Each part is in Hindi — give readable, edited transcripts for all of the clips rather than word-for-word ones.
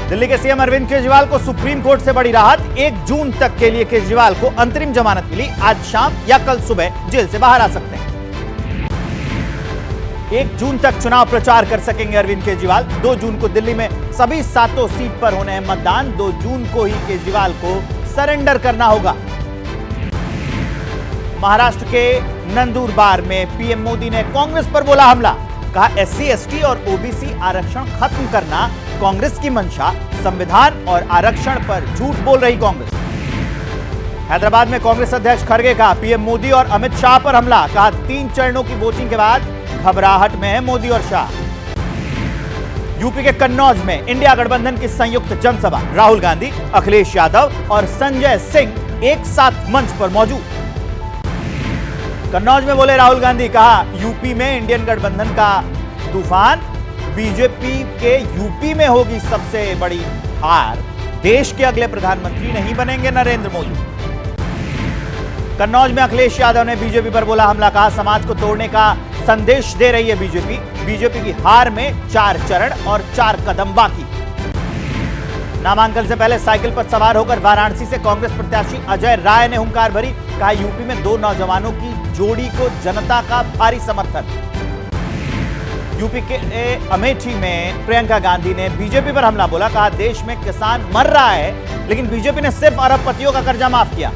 दिल्ली के सीएम अरविंद केजरीवाल को सुप्रीम कोर्ट से बड़ी राहत। 1 जून तक के लिए केजरीवाल को अंतरिम जमानत मिली। आज शाम या कल सुबह जेल से बाहर आ सकते हैं। 1 जून तक चुनाव प्रचार कर सकेंगे अरविंद केजरीवाल। 2 जून को दिल्ली में सभी 7 सीट पर होने हैं मतदान। 2 जून को ही केजरीवाल को सरेंडर करना होगा। महाराष्ट्र के नंदुरबार में पीएम मोदी ने कांग्रेस पर बोला हमला। कहा SC ST और OBC आरक्षण खत्म करना कांग्रेस की मंशा। संविधान और आरक्षण पर झूठ बोल रही कांग्रेस। हैदराबाद में कांग्रेस अध्यक्ष खड़गे का पीएम मोदी और अमित शाह पर हमला। कहा 3 चरणों की वोटिंग के बाद घबराहट में है मोदी और शाह। यूपी के कन्नौज में इंडिया गठबंधन की संयुक्त जनसभा। राहुल गांधी, अखिलेश यादव और संजय सिंह एक साथ मंच पर मौजूद। कन्नौज में बोले राहुल गांधी। कहा यूपी में इंडियन गठबंधन का तूफान। बीजेपी के यूपी में होगी सबसे बड़ी हार। देश के अगले प्रधानमंत्री नहीं बनेंगे नरेंद्र मोदी। कन्नौज में अखिलेश यादव ने बीजेपी पर बोला हमला। कहा समाज को तोड़ने का संदेश दे रही है बीजेपी। बीजेपी की हार में 4 चरण और 4 कदम बाकी। नामांकन से पहले साइकिल पर सवार होकर वाराणसी से कांग्रेस प्रत्याशी अजय राय ने हुंकार भरी। कहा यूपी में 2 नौजवानों की जोड़ी को जनता का भारी समर्थन। यूपी के अमेठी में प्रियंका गांधी ने बीजेपी पर हमला बोला। कहा देश में किसान मर रहा है लेकिन बीजेपी ने सिर्फ अरबपतियों का कर्जा माफ किया।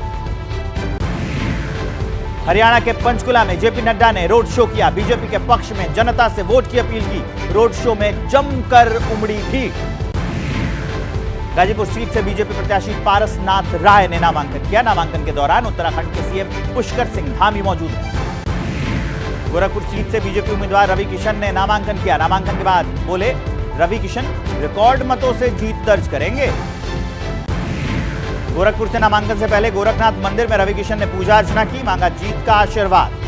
हरियाणा के पंचकुला में जेपी नड्डा ने रोड शो किया। बीजेपी के पक्ष में जनता से वोट की अपील की। रोड शो में जमकर उमड़ी भीड़। गाजीपुर सीट से बीजेपी प्रत्याशी पारसनाथ राय ने नामांकन किया। नामांकन के दौरान उत्तराखंड के सीएम पुष्कर सिंह धामी मौजूद हैं। गोरखपुर सीट से बीजेपी उम्मीदवार रवि किशन ने नामांकन किया। नामांकन के बाद बोले रवि किशन रिकॉर्ड मतों से जीत दर्ज करेंगे। गोरखपुर से नामांकन से पहले गोरखनाथ मंदिर में रवि किशन ने पूजा अर्चना की। मांगा जीत का आशीर्वाद।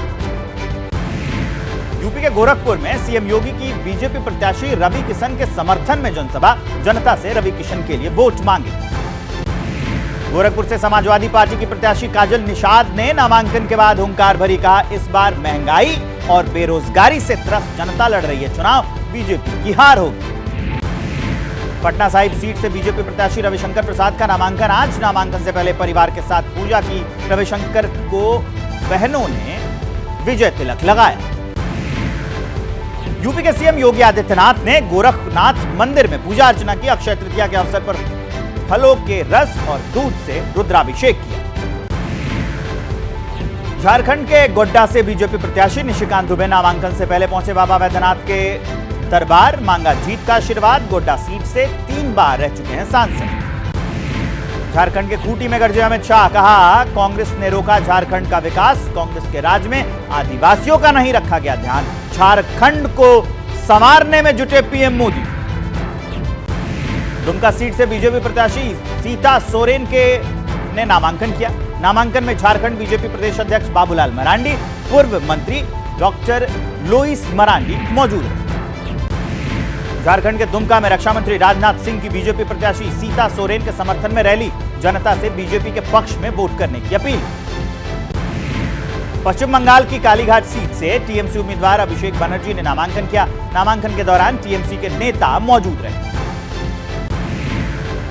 यूपी के गोरखपुर में सीएम योगी की बीजेपी प्रत्याशी रवि किशन के समर्थन में जनसभा। जनता से रवि किशन के लिए वोट मांगे। गोरखपुर से समाजवादी पार्टी की प्रत्याशी काजल निषाद ने नामांकन के बाद हुंकार भरी। कहा इस बार महंगाई और बेरोजगारी से त्रस्त जनता लड़ रही है चुनाव। बीजेपी की हार होगी। पटना साहिब सीट से बीजेपी प्रत्याशी रविशंकर प्रसाद का नामांकन आज। नामांकन से पहले परिवार के साथ पूजा की। रविशंकर को बहनों ने विजय तिलक लगाया। यूपी के सीएम योगी आदित्यनाथ ने गोरखनाथ मंदिर में पूजा अर्चना की। अक्षय तृतीया के अवसर पर फलों के रस और दूध से रुद्राभिषेक किया। झारखंड के गोड्डा से बीजेपी प्रत्याशी निशिकांत दुबे नामांकन से पहले पहुंचे बाबा वैद्यनाथ के दरबार। मांगा जीत का आशीर्वाद। गोड्डा सीट से 3 बार रह चुके हैं सांसद। झारखंड के खूंटी में गरजे अमित शाह। कहा कांग्रेस ने रोका झारखंड का विकास। कांग्रेस के राज में आदिवासियों का नहीं रखा गया ध्यान। झारखंड को संवारने में जुटे पीएम मोदी। दुमका सीट से बीजेपी प्रत्याशी सीता सोरेन ने नामांकन किया। नामांकन में झारखंड बीजेपी प्रदेश अध्यक्ष बाबूलाल मरांडी, पूर्व मंत्री डॉक्टर लोइस मरांडी मौजूद हैं। झारखंड के दुमका में रक्षा मंत्री राजनाथ सिंह की बीजेपी प्रत्याशी सीता सोरेन के समर्थन में रैली। जनता से बीजेपी के पक्ष में वोट करने की अपील। पश्चिम बंगाल की कालीघाट सीट से टीएमसी उम्मीदवार अभिषेक बनर्जी ने नामांकन किया। नामांकन के दौरान टीएमसी के नेता मौजूद रहे।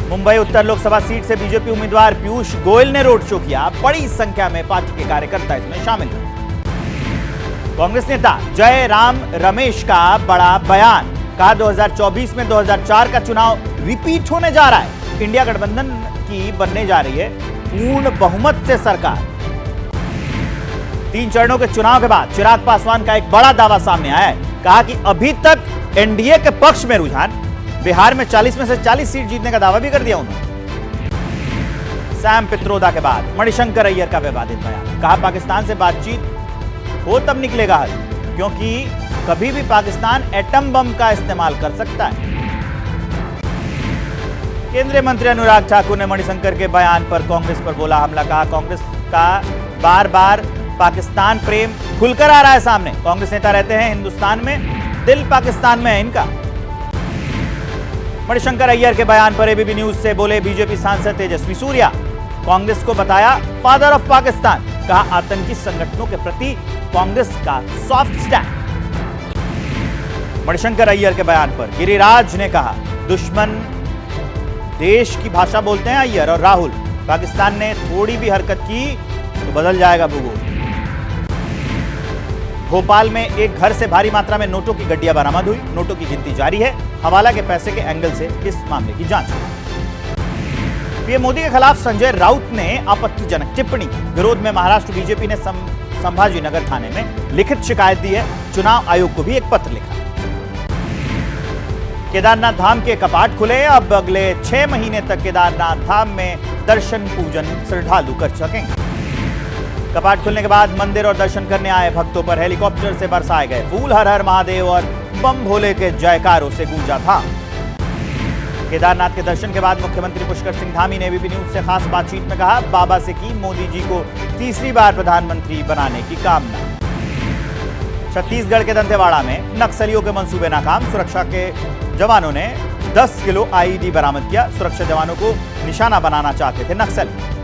मुंबई उत्तर लोकसभा सीट से बीजेपी उम्मीदवार पीयूष गोयल ने रोड शो किया। बड़ी संख्या में पार्टी के कार्यकर्ता इसमें शामिल हुए। कांग्रेस नेता जयराम रमेश का बड़ा बयान। कहा 2024 में 2004 का चुनाव रिपीट होने जा रहा है। इंडिया गठबंधन की बनने जा रही है पूर्ण बहुमत से सरकार। 3 चरणों के चुनाव के बाद चिराग पासवान का एक बड़ा दावा सामने आया है। कहा कि अभी तक एनडीए के पक्ष में रुझान। बिहार में 40 में से 40 सीट जीतने का दावा भी कर दिया उन्होंने। सैम पित्रोदा के बाद मणिशंकर अय्यर का विवादित बयान। कहा पाकिस्तान से बातचीत हो तब निकलेगा हल, क्योंकि कभी भी पाकिस्तान एटम बम का इस्तेमाल कर सकता है। केंद्रीय मंत्री अनुराग ठाकुर ने मणिशंकर के बयान पर कांग्रेस पर बोला हमला। कहा कांग्रेस का बार बार पाकिस्तान प्रेम खुलकर आ रहा है सामने। कांग्रेस नेता रहते हैं हिंदुस्तान में, दिल पाकिस्तान में है इनका। मणिशंकर अय्यर के बयान पर एबीपी न्यूज से बोले बीजेपी सांसद तेजस्वी सूर्या। कांग्रेस को बताया फादर ऑफ पाकिस्तान। कहा आतंकी संगठनों के प्रति कांग्रेस का सॉफ्ट स्टैंड। मणिशंकर अय्यर के बयान पर गिरिराज ने कहा दुश्मन देश की भाषा बोलते हैं अय्यर और राहुल। पाकिस्तान ने थोड़ी भी हरकत की तो बदल जाएगा भूगोल। भोपाल में एक घर से भारी मात्रा में नोटों की गड्डियां बरामद हुई। नोटों की गिनती जारी है। हवाला के पैसे के एंगल से इस मामले की जांच हुई। पीएम मोदी के खिलाफ संजय राउत ने आपत्तिजनक टिप्पणी। विरोध में महाराष्ट्र बीजेपी ने संभाजीनगर थाने में लिखित शिकायत दी है। चुनाव आयोग को भी एक पत्र लिखा। केदारनाथ धाम के कपाट खुले। अब अगले 6 महीने तक केदारनाथ धाम में दर्शन पूजन श्रद्धालु कर सकेंगे। कपाट खुलने के बाद मंदिर और दर्शन करने आए भक्तों पर हेलीकॉप्टर से बरसाए गए फूल। हर हर महादेव और बम भोले के जयकारों से गूंजा था। केदारनाथ के दर्शन के बाद मुख्यमंत्री पुष्कर सिंह धामी ने एबीपी न्यूज से खास बातचीत में कहा, बाबा से की मोदी जी को तीसरी बार प्रधानमंत्री बनाने की कामना। छत्तीसगढ़ के दंतेवाड़ा में नक्सलियों के मंसूबे नाकाम। सुरक्षा के जवानों ने 10 किलो आईईडी बरामद किया। सुरक्षा जवानों को निशाना बनाना चाहते थे नक्सली।